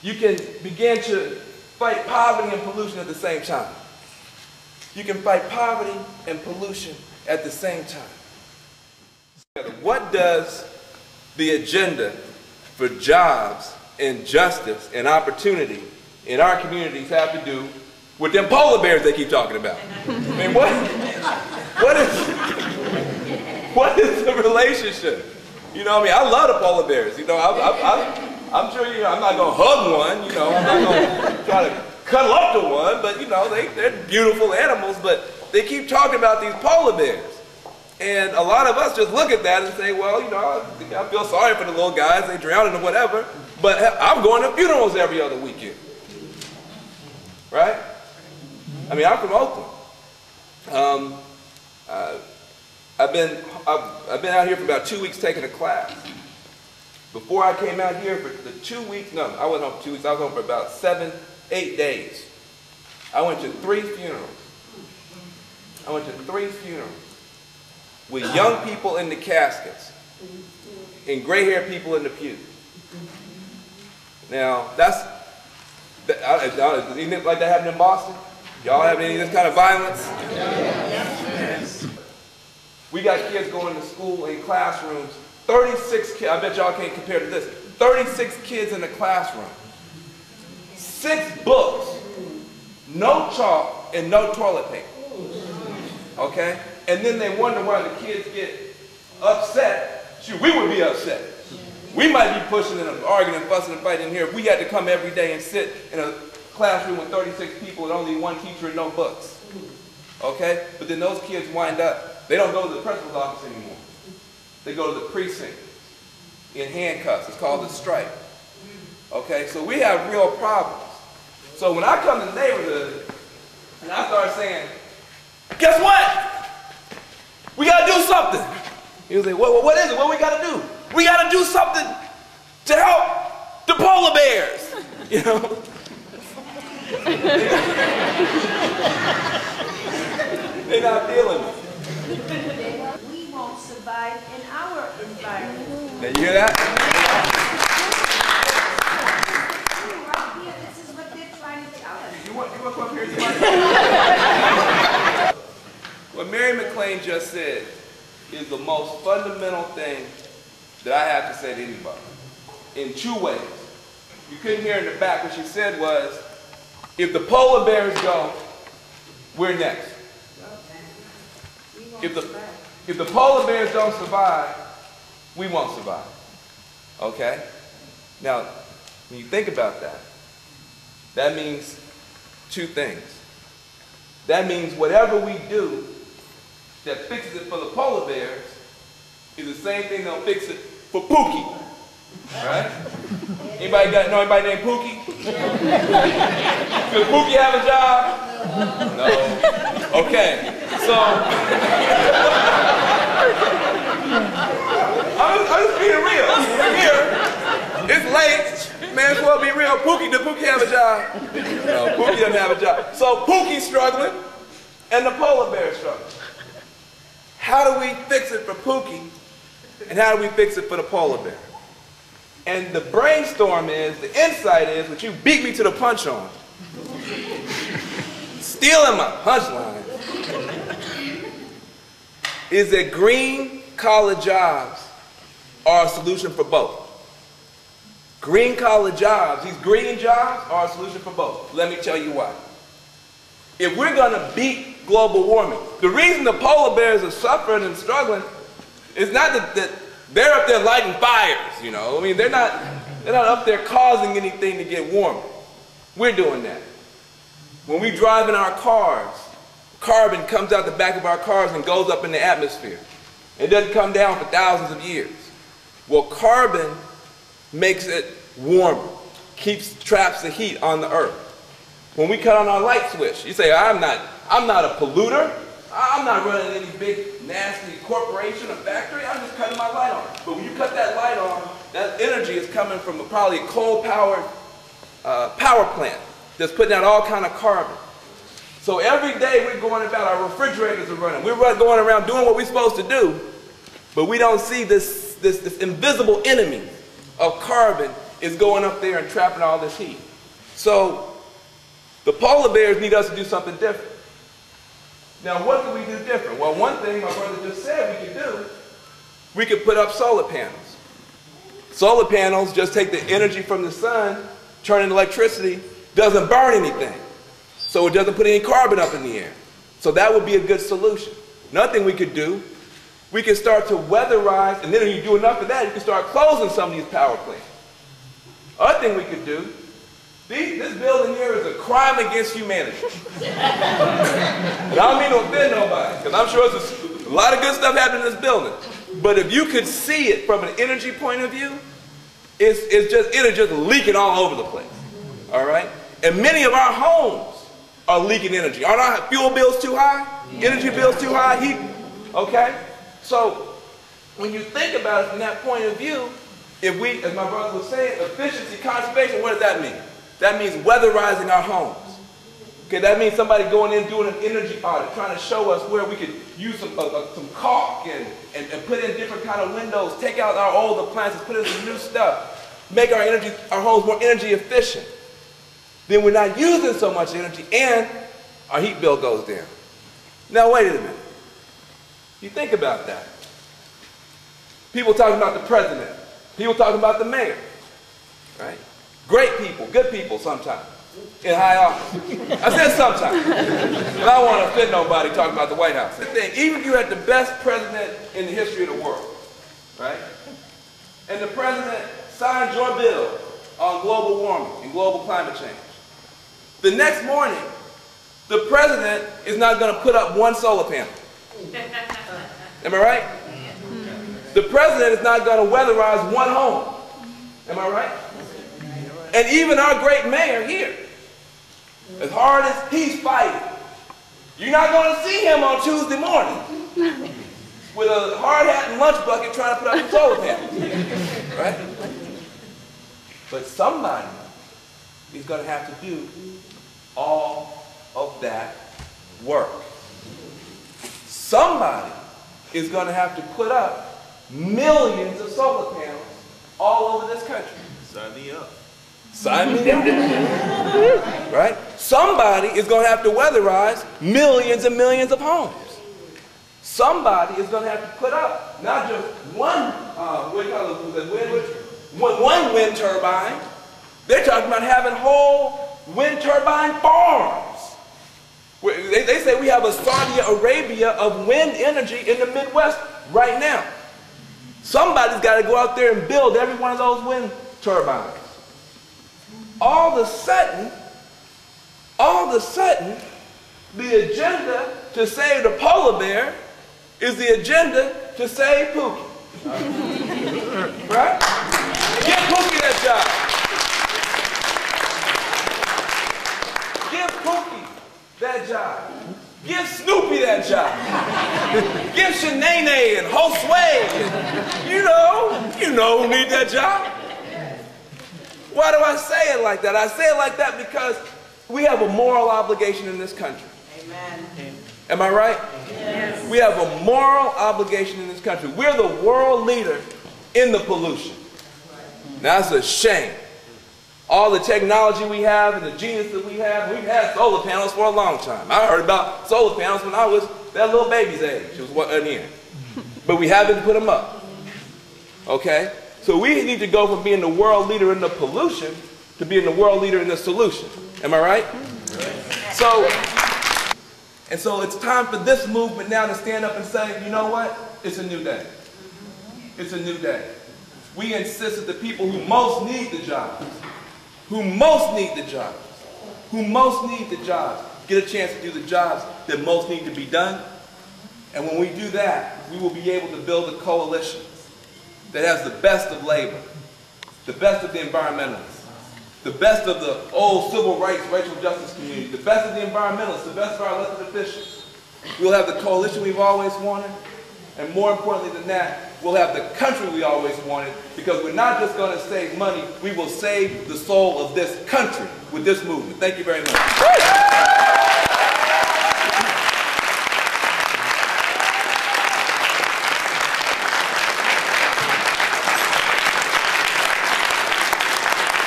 you can begin to fight poverty and pollution at the same time. You can fight poverty and pollution at the same time. What does the agenda for jobs and justice and opportunity in our communities have to do with them polar bears they keep talking about? I mean, what is the relationship? You know, I mean, I love the polar bears. You know, I'm sure, you know, I'm not going to hug one. You know, I'm not going to try to cuddle up to one. But, you know, they're beautiful animals. But they keep talking about these polar bears. And a lot of us just look at that and say, well, you know, I feel sorry for the little guys. They drowning or whatever. But I'm going to funerals every other weekend. Right? I mean, I'm from Oakland. I've been out here for about 2 weeks taking a class. Before I came out here for the 2 weeks, no, I wasn't home for 2 weeks, I was home for about 7, 8 days. I went to 3 funerals. I went to 3 funerals with young people in the caskets and gray-haired people in the pews. Now, anything like that happened in Boston? Y'all have any of this kind of violence? Yes. We got kids going to school in classrooms, 36 kids, I bet y'all can't compare to this, 36 kids in the classroom, 6 books, no chalk and no toilet paper, okay? And then they wonder why the kids get upset. Shoot, we would be upset. We might be pushing and arguing and fussing and fighting in here if we had to come every day and sit in a classroom with 36 people with only 1 teacher and no books, okay? But then those kids wind up, they don't go to the principal's office anymore. They go to the precinct in handcuffs. It's called a strike. Okay, so we have real problems. So when I come to the neighborhood and I start saying, guess what? We got to do something. He'll say, what is it? What we got to do? We got to do something to help the polar bears. You know? They're not feeling it. We won't survive in our environment. Now you hear that? Right here, this is what they're trying to tell us. You want to come up here? What Mary McLean just said is the most fundamental thing that I have to say to anybody. In 2 ways. You couldn't hear in the back. What she said was, if the polar bears go, we're next. If the polar bears don't survive, we won't survive. Okay? Now, when you think about that, that means 2 things. That means whatever we do that fixes it for the polar bears is the same thing that'll fix it for Pookie. Right? Anybody know anybody named Pookie? Does Pookie have a job? No. Okay. So, I'm just being real. Here, it's late. Man, as well be real. Does Pookie have a job? No, Pookie doesn't have a job. So Pookie's struggling, and the polar bear's struggling. How do we fix it for Pookie, and how do we fix it for the polar bear? And the brainstorm is, the insight is, what you beat me to the punch on. Stealing my punchline. Is that green collar jobs are a solution for both. Green collar jobs, these green jobs are a solution for both. Let me tell you why. If we're going to beat global warming, the reason the polar bears are suffering and struggling is not that they're up there lighting fires, you know. I mean, they're not up there causing anything to get warmer. We're doing that. When we drive in our cars, carbon comes out the back of our cars and goes up in the atmosphere. It doesn't come down for thousands of years. Well, carbon makes it warmer, traps the heat on the earth. When we cut on our light switch, you say, I'm not a polluter. I'm not running any big, nasty corporation or factory. I'm just cutting my light on. But when you cut that light on, that energy is coming from probably a coal-powered power plant that's putting out all kind of carbon. So every day we're going about, our refrigerators are running. We're going around doing what we're supposed to do, but we don't see this invisible enemy of carbon is going up there and trapping all this heat. So the polar bears need us to do something different. Now, what can we do different? Well, one thing my brother just said we could do, we could put up solar panels. Solar panels just take the energy from the sun, turn into electricity, doesn't burn anything. So it doesn't put any carbon up in the air. So that would be a good solution. Another thing we could do, we could start to weatherize, and then when you do enough of that, you can start closing some of these power plants. Other thing we could do, this building here is a crime against humanity. And I don't mean to offend nobody, because I'm sure there's a lot of good stuff happening in this building. But if you could see it from an energy point of view, it'll just leaking all over the place. All right? And many of our homes are leaking energy. Aren't our fuel bills too high? Energy bills too high? Heat? Okay? So when you think about it from that point of view, if we, as my brother was saying, efficiency, conservation, what does that mean? That means weatherizing our homes. Okay, that means somebody going in doing an energy audit, trying to show us where we could use some caulk and put in different kind of windows, take out our old appliances, put in some new stuff, make our homes more energy efficient. Then we're not using so much energy and our heat bill goes down. Now wait a minute. You think about that. People talking about the president. People talking about the mayor. Right? Great people, good people sometimes, in high office. I said sometimes. And I don't want to offend nobody talking about the White House. Even if you had the best president in the history of the world, right? And the president signed your bill on global warming and global climate change. The next morning, the president is not going to put up one solar panel. Am I right? The president is not going to weatherize one home. Am I right? And even our great mayor here, as hard as he's fighting, you're not going to see him on Tuesday morning with a hard hat and lunch bucket trying to put up a solar panel. Right? But somebody is going to have to do all of that work. Somebody is going to have to put up millions of solar panels all over this country. Sign me up. Sign me up. Right? Somebody is going to have to weatherize millions and millions of homes. Somebody is going to have to put up not just one wind turbine. They're talking about having whole wind turbine farms. They say we have a Saudi Arabia of wind energy in the Midwest right now. Somebody's got to go out there and build every one of those wind turbines. All of a sudden, the agenda to save the polar bear is the agenda to save Pookie. Right? Give Pookie that job. Give Pookie that job. Give Snoopy that job. Give Shanae and Josue. You know who need that job. Why do I say it like that? I say it like that because we have a moral obligation in this country. Amen. Am I right? Yes. We have a moral obligation in this country. We're the world leader in the pollution. Now, that's a shame. All the technology we have and the genius that we have, we've had solar panels for a long time. I heard about solar panels when I was that little baby's age. It was in here. But we haven't put them up. Okay? So we need to go from being the world leader in the pollution to being the world leader in the solution. Am I right? So it's time for this movement now to stand up and say, you know what? It's a new day. It's a new day. We insist that the people who most need the jobs, get a chance to do the jobs that most need to be done. And when we do that, we will be able to build a coalition that has the best of labor, the best of the environmentalists, the best of the old civil rights, racial justice community, the best of the environmentalists, the best of our elected officials. We'll have the coalition we've always wanted, and more importantly than that, we'll have the country we always wanted, because we're not just going to save money, we will save the soul of this country with this movement. Thank you very much.